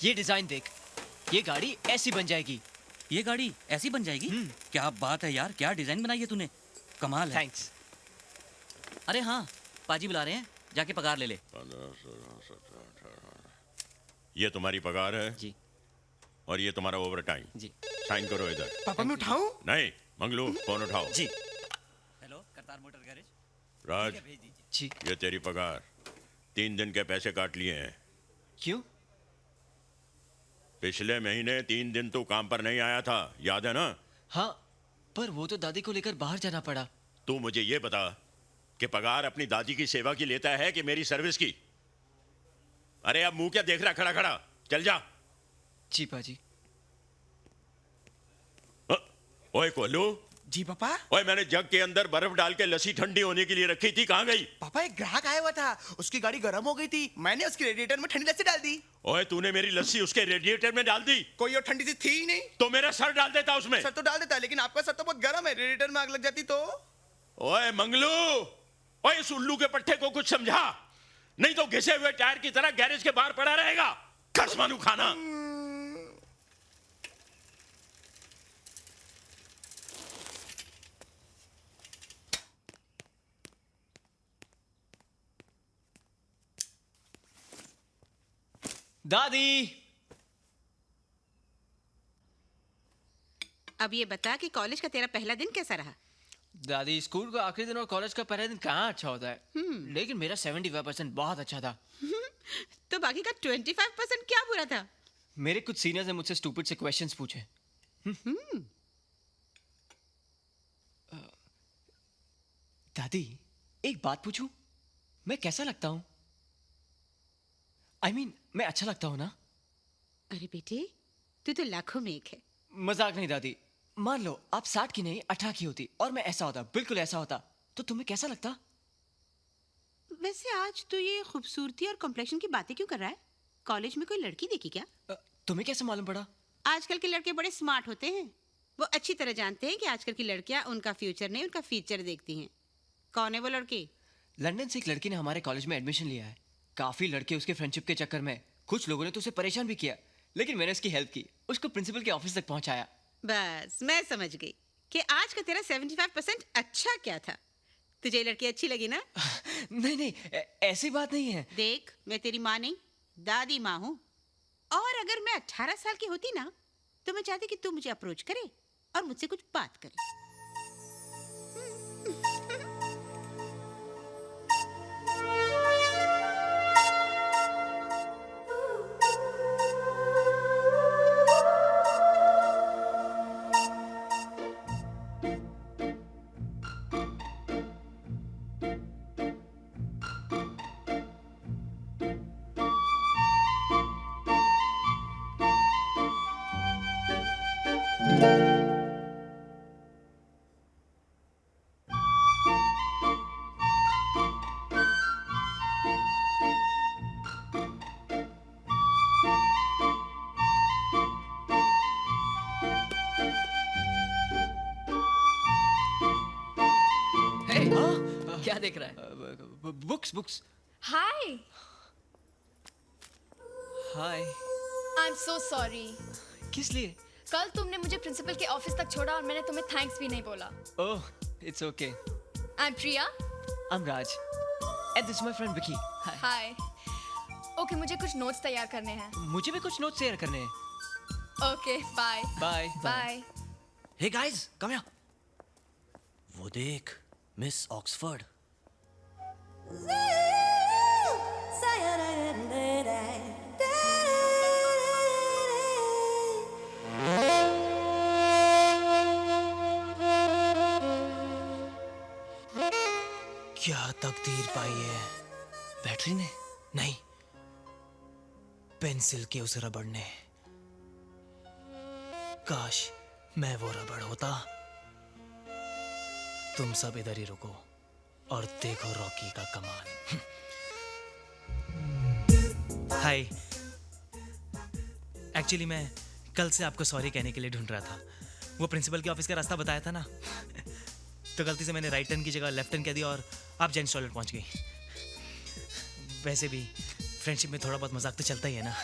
ये डिजाइन देख, ये गाड़ी ऐसी बन जाएगी। ये गाड़ी ऐसी बन जाएगी? क्या बात है यार, क्या डिजाइन बनाई है तूने, कमाल है। थैंक्स। अरे हाँ, पाजी बुला रहे हैं, जाके पगार ले ले। ये तुम्हारी पगार है जी। और ये तुम्हारा ओवर टाइम। जी। साइन करो इधर। पापा मैं उठाऊं? नहीं, मंगलू फोन उठाओ। जी। Hello, Kartar motor garage. Raj, भेज दीजिए। जी। ये तेरी पगार, 3 दिन के पैसे काट लिए हैं। क्यों? पिछले महीने 3 दिन तू काम पर नहीं आया था, याद है ना? हाँ, पर वो तो दादी को लेकर बाहर जाना पड़ा। तू मुझे ये बता कि पगार अपनी दादी की सेवा की लेता है कि मेरी सर्विस की? अरे अब मुंह क्या देख रहा खड़ा खड़ा, चल जा। जी पाजी। ओए कोल्लू। जी पापा। ओए मैंने जग के अंदर बर्फ डाल के लस्सी ठंडी होने के लिए रखी थी, कहाँ गई? पापा एक ग्राहक आया हुआ था, उसकी गाड़ी गर्म हो गई थी, मैंने उसके रेडिएटर में ठंडी लस्सी डाल दी। ओए तूने मेरी लस्सी उसके रेडिएटर में डाल दी? कोई और ठंडी सी थी ही नहीं। तो मेरा सर डाल देता उसमें। सर तो डाल देता, लेकिन आपका सर तो बहुत गर्म है, रेडिएटर में आग लग जाती तो। ओए मंगलू, ओए इस उल्लू के पट्टे को कुछ समझा, नहीं तो घिसे हुए टायर की तरह गैरेज के बाहर पड़ा रहेगा। कसमानू खाना। दादी। अब ये बता कि कॉलेज का तेरा पहला दिन कैसा रहा? दादी, स्कूल का आखिरी दिन और कॉलेज का पहला दिन कहाँ अच्छा होता है। लेकिन मेरा 75% बहुत अच्छा था। तो बाकी का 25% क्या बुरा था? मेरे कुछ सीनियर्स ने मुझसे स्टूपिड से क्वेश्चंस पूछे। दादी, एक बात पूछूं? मैं कैसा लगता हूं? I mean, मैं अच्छा लगता हूं ना? अरे बेटे, तू तो लाखों में एक है। मजाक नहीं दादी। मान लो आप 60 की नहीं 18 की होती और मैं ऐसा होता, बिल्कुल ऐसा होता, तो तुम्हें कैसा लगता? वैसे आज तो ये खूबसूरती और कॉम्प्लेक्शन की बातें क्यों कर रहा है? कॉलेज में कोई लड़की देखी क्या? तुम्हें कैसे मालूम पड़ा? आजकल के लड़के बड़े स्मार्ट होते हैं। वो अच्छी तरह जानते हैं कि आजकल की लड़कियां उनका फ्यूचर नहीं, उनका फीचर देखती हैं। कौन है वो लड़की? लंदन से एक लड़की ने हमारे कॉलेज में एडमिशन लिया है। काफी लड़के उसके फ्रेंडशिप के चक्कर में, कुछ लोगों ने तो उसे परेशान भी किया, लेकिन मैंने उसकी हेल्प की, उसको प्रिंसिपल के ऑफिस तक पहुंचाया। बस मैं समझ गई कि आज का तेरा 75% अच्छा क्या था। तुझे ये लड़की अच्छी लगी ना? नहीं नहीं, ऐसी बात नहीं है। देख, मैं तेरी माँ नहीं, दादी माँ हूँ। और अगर मैं 18 साल की होती ना, तो मैं चाहती कि तू मुझे अप्रोच करे और मुझसे कुछ बात करे। क्या देख रहा है? Books books. Hi. Hi. I am so sorry. किस लिए? कल तुमने मुझे प्रिंसिपल के ऑफिस तक छोड़ा और मैंने तुम्हें थैंक्स भी नहीं बोला। Oh, it's okay. I am Priya. I am Raj and this is my friend Vicky. Hi. Okay, मुझे कुछ नोट्स तैयार करने हैं। मुझे भी कुछ नोट्स शेयर करने हैं। Okay, bye. Bye bye. Hey guys, come here. वो देख, मिस ऑक्सफोर्ड। क्या तकदीर पाई है बैटरी ने? नहीं, पेंसिल के उस रबड़ ने। काश मैं वो रबड़ होता। तुम सब इधर ही रुको और देखो रॉकी का कमाल। हाय, एक्चुअली मैं कल से आपको सॉरी कहने के लिए ढूंढ रहा था। वो प्रिंसिपल के ऑफिस का रास्ता बताया था ना, तो गलती से मैंने राइट टर्न की जगह लेफ्ट टर्न कह दिया और आप जेंट्स टॉयलेट पहुंच गई। वैसे भी फ्रेंडशिप में थोड़ा बहुत मजाक तो चलता ही है ना।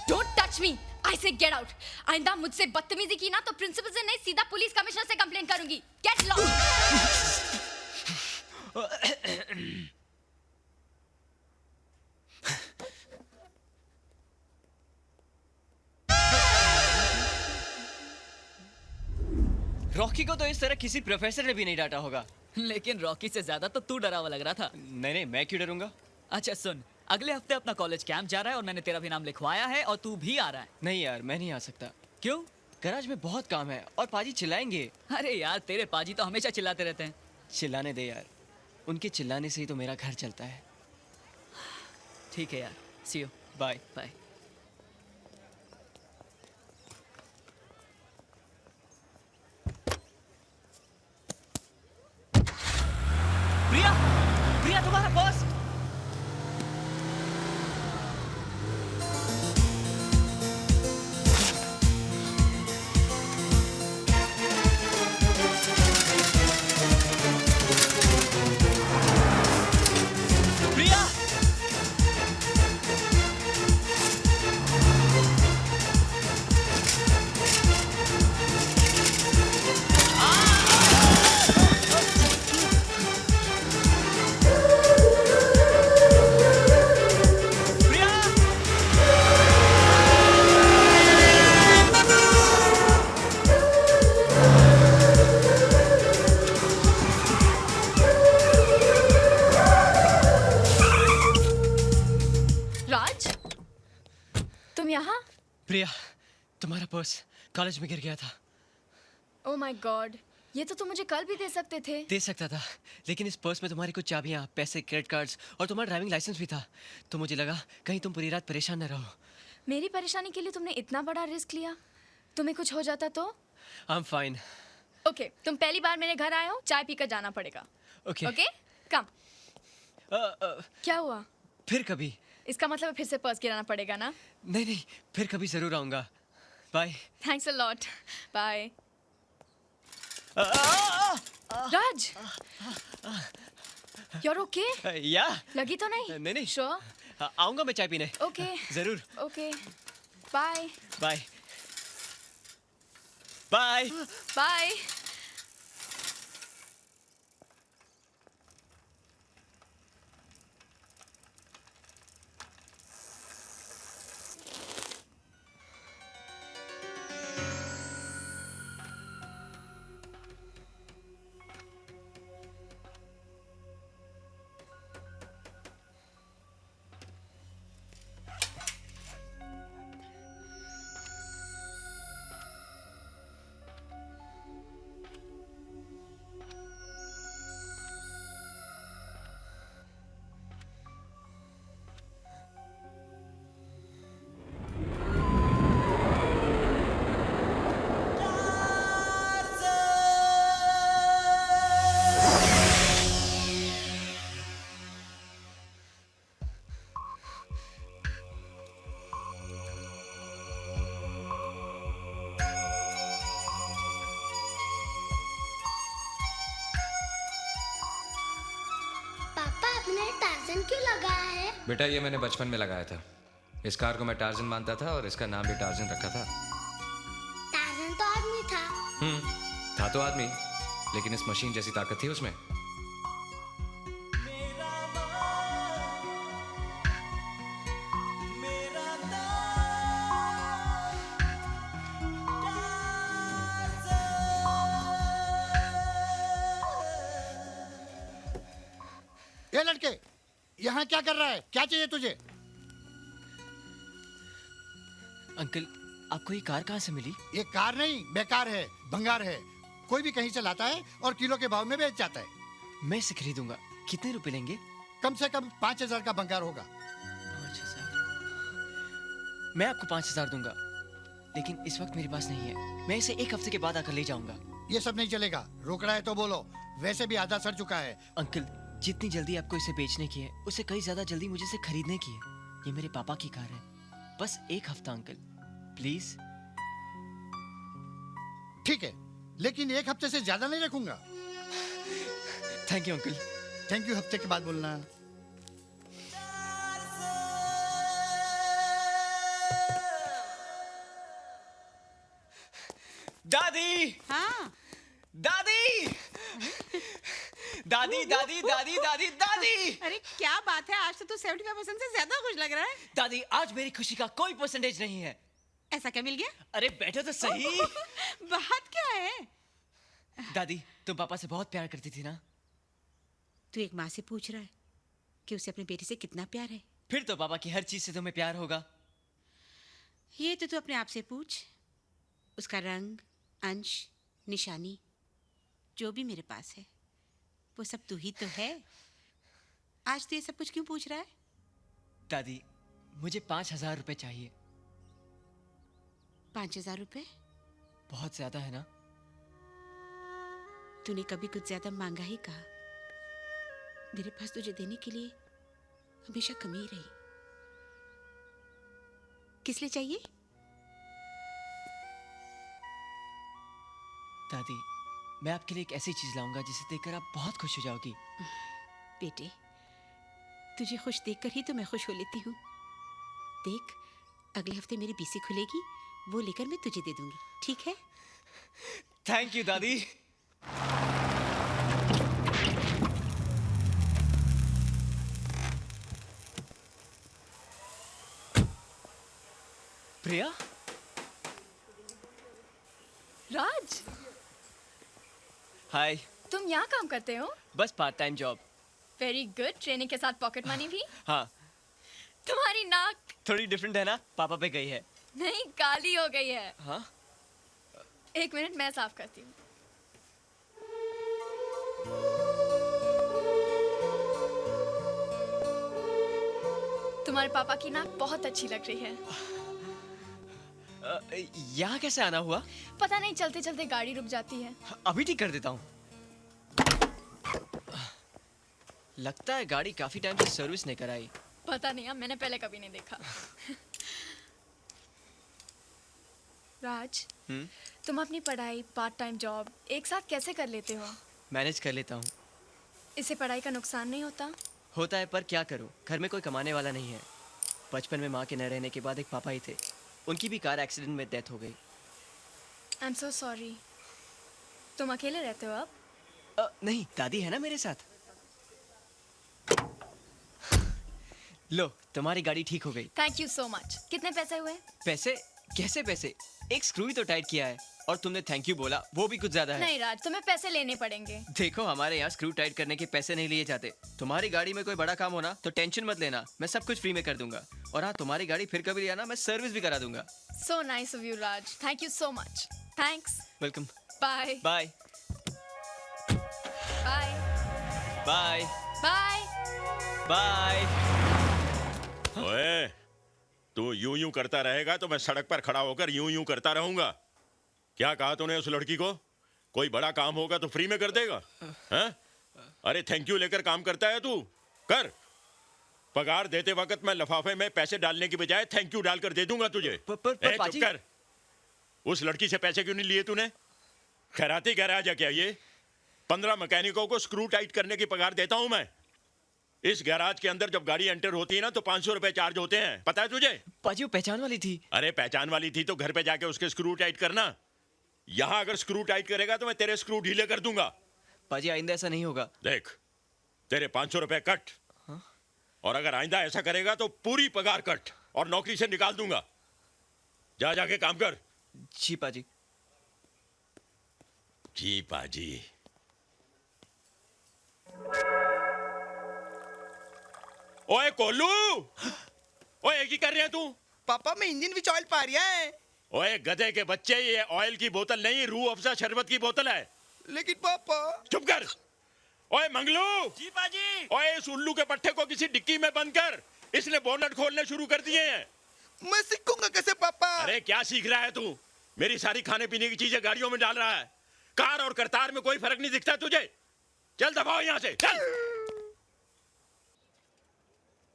डोंट टच टच मी, आई से गेट आउट। आइंदा मुझसे बदतमीजी की ना तो प्रिंसिपल से नहीं सीधा पुलिस कमिश्नर से कंप्लेंट करूंगी। Get lost. रॉकी को तो इस तरह किसी प्रोफेसर ने भी नहीं डांटा होगा। लेकिन रॉकी से ज्यादा तो तू डरा हुआ लग रहा था। नहीं नहीं, मैं क्यों डरूंगा? अच्छा सुन, अगले हफ्ते अपना कॉलेज कैंप जा रहा है और मैंने तेरा भी नाम लिखवाया है और तू भी आ रहा है। नहीं यार, मैं नहीं आ सकता। क्यों? गैराज में बहुत काम है और पाजी चिल्लाएंगे। अरे यार तेरे पाजी तो हमेशा चिल्लाते रहते हैं। चिल्लाने दे यार, उनके चिल्लाने से ही तो मेरा घर चलता है। ठीक है यार, सी यू, बाय बाय। प्रिया, प्रिया तुम्हारा बॉस। प्रिया, प्रिया, राज, तुम यहाँ? प्रिया, तुम्हारा पर्स कॉलेज में गिर गया था। ओ माय गॉड, ये तो तुम मुझे कल भी दे सकते थे। दे सकता था, लेकिन इस पर्स में तुम्हारी कुछ चाबियां, पैसे, क्रेडिट कार्ड्स और तुम्हारा ड्राइविंग लाइसेंस भी था। तो मुझे लगा कहीं तुम पूरी रात परेशान न रहो। मेरी परेशानी के लिए तुमने इतना बड़ा रिस्क लिया। तुम्हें कुछ हो जाता तो? I am fine. ओके, तुम पहली बार मेरे घर आए हो, चाय पीकर जाना पड़ेगा। ओके। ओके, कम। क्या हुआ? फिर कभी। इसका मतलब फिर से पर्स गिराना पड़ेगा ना? नहीं नहीं, फिर कभी जरूर आऊंगा। Bye. Thanks a lot. Bye. Raj, you're okay? या लगी तो नहीं? नहीं नहीं, Sure? आऊंगा मैं चाय पीने। Okay. जरूर। Okay. Bye. Bye bye. Bye. पापा आपने टार्जन क्यों लगाया है? बेटा ये मैंने बचपन में लगाया था। इस कार को मैं टार्जन मानता था और इसका नाम भी टार्जन रखा था। टार्जन तो आदमी था। था तो आदमी, लेकिन इस मशीन जैसी ताकत थी उसमें। ये लड़के, यहाँ क्या कर रहा है? क्या चाहिए तुझे? अंकल, आपको ये कार कहाँ से मिली? ये कार नहीं, बेकार है, भंगार है। कोई भी कहीं से लाता है और किलो के भाव में बेच जाता है। मैं इसे खरीदूंगा। कितने रुपए लेंगे? कम से कम 5,000 का भंगार होगा। 5,000? मैं आपको 5,000 दूंगा, लेकिन इस वक्त मेरे पास नहीं है। मैं इसे एक हफ्ते के बाद आकर ले जाऊंगा। ये सब नहीं चलेगा। रोकड़ा है तो बोलो, वैसे भी आधा सड़ चुका है। अंकल, जितनी जल्दी आपको इसे बेचने की है, उससे कहीं ज्यादा जल्दी मुझे इसे खरीदने की है। ये मेरे पापा की कार है। बस एक हफ्ता अंकल, प्लीज। ठीक है, लेकिन एक हफ्ते से ज्यादा नहीं रखूंगा। Thank you uncle. Thank you हफ्ते के बाद बोलना। दादी हाँ दादी दादी दादी दादी दादी दादी अरे क्या बात है, आज तो तू 75% से ज्यादा खुश लग रहा है। दादी आज मेरी खुशी का कोई परसेंटेज नहीं है। ऐसा क्या मिल गया? अरे बैठो तो सही। बात क्या है? दादी तुम पापा से बहुत प्यार करती थी ना? तू एक माँ से पूछ रहा है कि उसे अपनी बेटी से कितना प्यार है? फिर तो पापा की हर चीज से तुम्हें प्यार होगा। ये तो तू अपने आप से पूछ। उसका रंग, अंश, निशानी जो भी मेरे पास है वो सब तू ही तो है। आज तू ये सब कुछ क्यों पूछ रहा है? दादी मुझे 5,000 रुपए चाहिए। 5,000 रुपए? बहुत ज्यादा है ना? तूने कभी कुछ ज्यादा मांगा ही कहा। मेरे पास तुझे देने के लिए हमेशा कमी रही। किस लिए चाहिए? दादी मैं आपके लिए एक ऐसी चीज लाऊंगा जिसे देखकर आप बहुत खुश हो जाओगी। बेटे, तुझे खुश देखकर ही तो मैं खुश हो लेती हूँ। देख, अगले हफ्ते मेरी बीसी खुलेगी, वो लेकर मैं तुझे दे दूंगी, ठीक है? थैंक यू दादी। प्रिया? राज, हाय। तुम यहाँ काम करते हो? बस part time job. Very good. Training के साथ पॉकेट मनी भी? हाँ। तुम्हारी नाक थोड़ी डिफरेंट है ना? पापा पे गई है। नहीं, काली हो गई है। हाँ? एक मिनट, मैं साफ करती हूँ। तुम्हारे पापा की नाक बहुत अच्छी लग रही है। यहाँ कैसे आना हुआ? पता नहीं, चलते चलते गाड़ी रुक जाती है। अभी ठीक कर देता हूँ। लगता है गाड़ी काफी टाइम से सर्विस नहीं कराई। पता नहीं, अब मैंने पहले कभी नहीं देखा। राज, तुम अपनी पढ़ाई, पार्ट टाइम जॉब एक साथ कैसे कर लेते हो? मैनेज कर लेता हूँ। इससे पढ़ाई का नुकसान नहीं होता? होता है, पर क्या करूँ, घर में कोई कमाने वाला नहीं है। बचपन में माँ के न रहने के बाद एक पापा ही थे। उनकी भी कार एक्सीडेंट में डेथ हो गई। I am so sorry. तुम अकेले रहते हो अब? नहीं, दादी है ना मेरे साथ। लो, तुम्हारी गाड़ी ठीक हो गई। Thank you so much. कितने पैसे हुए? पैसे? कैसे पैसे? एक स्क्रू ही तो टाइट किया है और तुमने थैंक यू बोला, वो भी कुछ ज्यादा है। नहीं राज, तुम्हें पैसे लेने पड़ेंगे। देखो, हमारे यहाँ स्क्रू टाइट करने के पैसे नहीं लिए जाते। तुम्हारी गाड़ी में कोई बड़ा काम होना तो टेंशन मत लेना, मैं सब कुछ फ्री में कर दूंगा। और हाँ, तुम्हारी गाड़ी फिर कभी लिया ना, मैं सर्विस भी करा दूंगा। So nice of you Raj, thank you so much. Thanks. Welcome. Bye bye bye bye bye bye. ओए, तू यूं यूं करता रहेगा तो मैं सड़क पर खड़ा होकर यूं यूं करता रहूंगा। क्या कहा तूने उस लड़की को? कोई बड़ा काम होगा तो फ्री में कर देगा? हैं? अरे थैंक यू लेकर काम करता है तू? कर। पगार देते वक्त मैं लिफाफे में पैसे डालने की बजाय थैंक यू डालकर दे दूंगा तुझे। चुप कर। उस लड़की से पैसे क्यों नहीं लिए तूने? खैराती गैराज है क्या ये? 15 मैकेनिकों को स्क्रू टाइट करने की पगार देता हूं मैं। इस गैराज के अंदर जब गाड़ी एंटर होती है ना तो 500 रुपए चार्ज होते हैं, पता है तुझे? पाजी, वो पहचान वाली थी। अरे पहचान वाली थी तो घर पे जाके उसके स्क्रू टाइट करना। यहां अगर स्क्रू टाइट करेगा तो मैं तेरे स्क्रू ढीले कर दूंगा। पाजी, आइंदा ऐसा नहीं होगा। देख, तेरे 500 रुपए कट। और अगर आइंदा ऐसा करेगा तो पूरी पगार कट और नौकरी से निकाल दूंगा। जा जाके काम कर। जी पाजी। जी पाजी। ओए कोलू, ओए की कर रहे हैं तू? पापा, मैं इंजन विच ऑयल पा रिया है। ओए गधे के बच्चे, ये ऑयल की बोतल नहीं, रूह अफ़ज़ा शरबत की बोतल है। लेकिन पापा। चुप कर। ओए मंगलू। जी पाजी। ओए इस उल्लू के पट्टे को किसी डिक्की में बंद कर। इसने बोनट खोलने शुरू कर दिए हैं। मैं सीखूंगा कैसे पापा? अरे क्या सीख रहा है तू? मेरी सारी खाने पीने की चीजें गाड़ियों में डाल रहा है। कार और करतार में कोई फर्क नहीं दिखता तुझे? चल दबाओ यहाँ से, चल।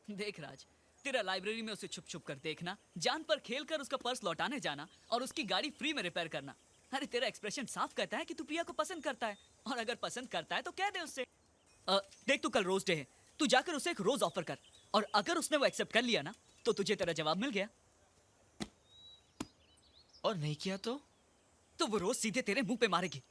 देख राज, तेरा लाइब्रेरी में उसे छुप छुप कर देखना, जान पर खेल कर उसका पर्स लौटाने जाना और उसकी गाड़ी फ्री में रिपेयर करना। अरे तेरा एक्सप्रेशन साफ कहता है कि तू प्रिया को पसंद करता है, और अगर पसंद करता है तो कह दे उससे। देख, तू कल रोज डे है, तू जाकर उसे एक रोज ऑफर कर, और अगर उसने वो एक्सेप्ट कर लिया ना तो तुझे तेरा जवाब मिल गया। और नहीं किया तो? तो वो रोज सीधे तेरे मुंह पे मारेगी।